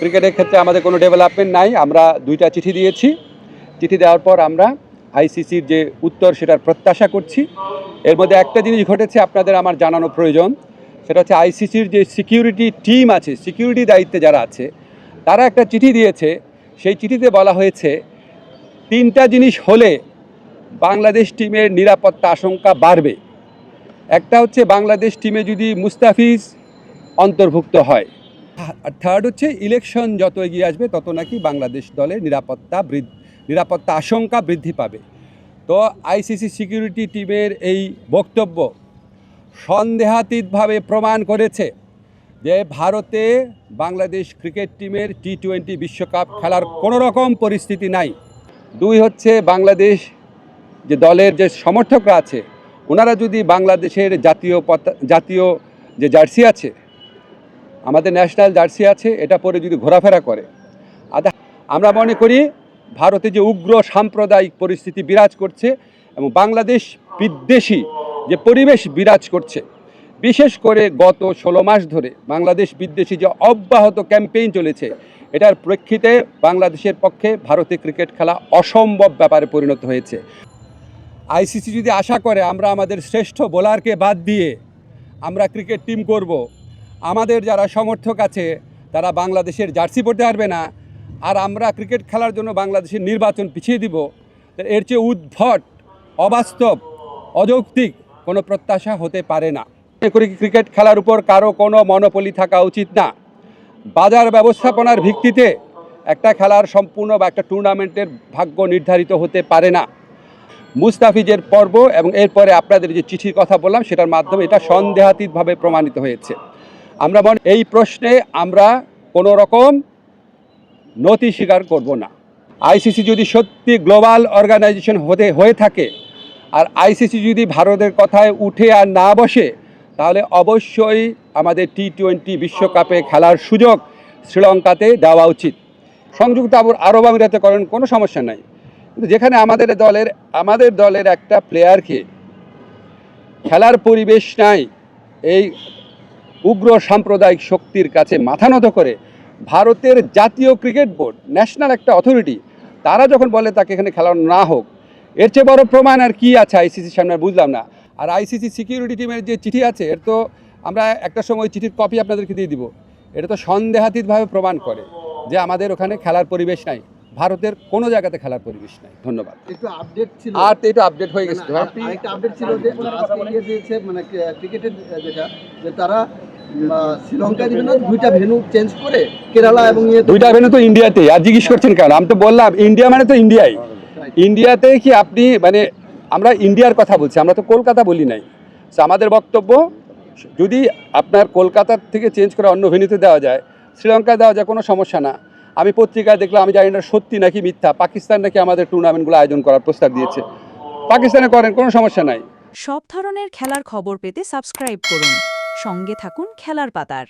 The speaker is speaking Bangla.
ক্রিকেটের ক্ষেত্রে আমাদের কোনো ডেভেলপমেন্ট নাই। আমরা 2টা চিঠি দিয়েছি। চিঠি দেওয়ার পর আমরা আইসিসির যে উত্তর সেটার প্রত্যাশা করছি। এর মধ্যে একটা জিনিস ঘটেছে আপনাদের আমার জানানো প্রয়োজন, সেটা হচ্ছে আইসিসির যে সিকিউরিটি টিম আছে, সিকিউরিটি দায়িত্বে যারা আছে, তারা একটা চিঠি দিয়েছে। সেই চিঠিতে বলা হয়েছে 3টা জিনিস হলে বাংলাদেশ টিমের নিরাপত্তা আশঙ্কা বাড়বে। একটা হচ্ছে বাংলাদেশ টিমে যদি মুস্তাফিজ অন্তর্ভুক্ত হয়, আর থার্ড হচ্ছে ইলেকশন যত এগিয়ে আসবে তত নাকি বাংলাদেশ দলের নিরাপত্তা আশঙ্কা বৃদ্ধি পাবে। তো আইসিসি সিকিউরিটি টিমের এই বক্তব্য সন্দেহাতীতভাবে প্রমাণ করেছে যে ভারতে বাংলাদেশ ক্রিকেট টিমের T20 বিশ্বকাপ খেলার কোনো রকম পরিস্থিতি নাই। 2 হচ্ছে বাংলাদেশ যে দলের যে সমর্থকরা আছে, ওনারা যদি বাংলাদেশের জাতীয় যে জার্সি আছে, আমাদের ন্যাশনাল জার্সি আছে, এটা পরে যদি ঘোরাফেরা করে, আমরা মনে করি ভারতে যে উগ্র সাম্প্রদায়িক পরিস্থিতি বিরাজ করছে এবং বাংলাদেশ বিদ্বেষী যে পরিবেশ বিরাজ করছে, বিশেষ করে গত 16 মাস ধরে বাংলাদেশ বিদ্বেষী যে অব্যাহত ক্যাম্পেইন চলেছে, এটার প্রেক্ষিতে বাংলাদেশের পক্ষে ভারতে ক্রিকেট খেলা অসম্ভব ব্যাপারে পরিণত হয়েছে। আইসিসি যদি আশা করে আমরা আমাদের শ্রেষ্ঠ বোলারকে বাদ দিয়ে আমরা ক্রিকেট টিম করব, আমাদের যারা সমর্থক আছে তারা বাংলাদেশের জার্সি পরতে পারবে না, আর আমরা ক্রিকেট খেলার জন্য বাংলাদেশের নির্বাচন পিছিয়ে দিব, এর চেয়ে উদ্ভট, অবাস্তব, অযৌক্তিক কোনো প্রত্যাশা হতে পারে না। মনে করি ক্রিকেট খেলার উপর কারো কোনো মনোপলি থাকা উচিত না। বাজার ব্যবস্থাপনার ভিত্তিতে একটা খেলার সম্পূর্ণ বা একটা টুর্নামেন্টের ভাগ্য নির্ধারিত হতে পারে না। মুস্তাফিজের পর্ব এবং এরপরে আপনাদের যে চিঠির কথা বললাম সেটার মাধ্যমে এটা সন্দেহাতীতভাবে প্রমাণিত হয়েছে। আমরা এই প্রশ্নে আমরা কোনো রকম নতি স্বীকার করব না। আইসিসি যদি সত্যি গ্লোবাল অর্গানাইজেশন হয়ে থাকে, আর আইসিসি যদি ভারতের কথায় উঠে আর না বসে, তাহলে অবশ্যই আমাদের T20 বিশ্বকাপে খেলার সুযোগ শ্রীলঙ্কাতে দেওয়া উচিত। সংযুক্ত আরব আমিরাতে করেন, কোনো সমস্যা নাই, কিন্তু যেখানে আমাদের দলের একটা প্লেয়ারকে খেলার পরিবেশ নাই, এই উগ্র সাম্প্রদায়িক শক্তির কাছে মাথা নত করে ভারতের জাতীয় ক্রিকেট বোর্ড, ন্যাশনাল একটা অথরিটি, তারা যখন বলে তাকে এখানে খেলা না হোক, এর চেয়ে বড় প্রমাণ আর কি আছে আইসিসির সামনে? বুঝলাম না। আর আইসিসি সিকিউরিটি টিমের যে চিঠি আছে, এর তো আমরা একটা সময় চিঠির কপি আপনাদেরকে দিয়ে দিব। এটা তো সন্দেহাতীতভাবে প্রমাণ করে যে আমাদের ওখানে খেলার পরিবেশ নাই, ভারতের কোনো জায়গাতে খেলার পরিবেশ নাই। ধন্যবাদ। একটু আপডেট ছিল, আর তো একটু আপডেট হয়ে গেছে। একটা আপডেট ছিল যে আজকে দিয়েছে, মানে ক্রিকেটের যেটা, যে তারা শ্রীলঙ্কায় দিবে না, 2টা ভেন্যু চেঞ্জ করে কেরালা এবং 2টা ভেন্যু তো ইন্ডিয়াতে। আর জিজ্ঞেস করছেন কেন? আমি তো বললাম ইন্ডিয়া মানে তো ইন্ডিয়াই। ইন্ডিয়াতে কি আপনি মানে আমরা ইন্ডিয়ার কথা বলছি, আমরা তো কলকাতা বলি নাই। আমাদের বক্তব্য, যদি আপনার কলকাতার থেকে চেঞ্জ করে অন্য ভেন্যুতে দেওয়া যায়, শ্রীলঙ্কায় দেওয়া যায়, কোনো সমস্যা না। আমি পত্রিকায় দেখলাম, আমি জানি না সত্যি নাকি মিথ্যা, পাকিস্তান নাকি আমাদের টুর্নামেন্টগুলো আয়োজন করার প্রস্তাব দিয়েছে। পাকিস্তানে করেন, কোনো সমস্যা নাই। সব ধরনের খেলার খবর পেতে সাবস্ক্রাইব করুন, সঙ্গে থাকুন খেলার পাতার।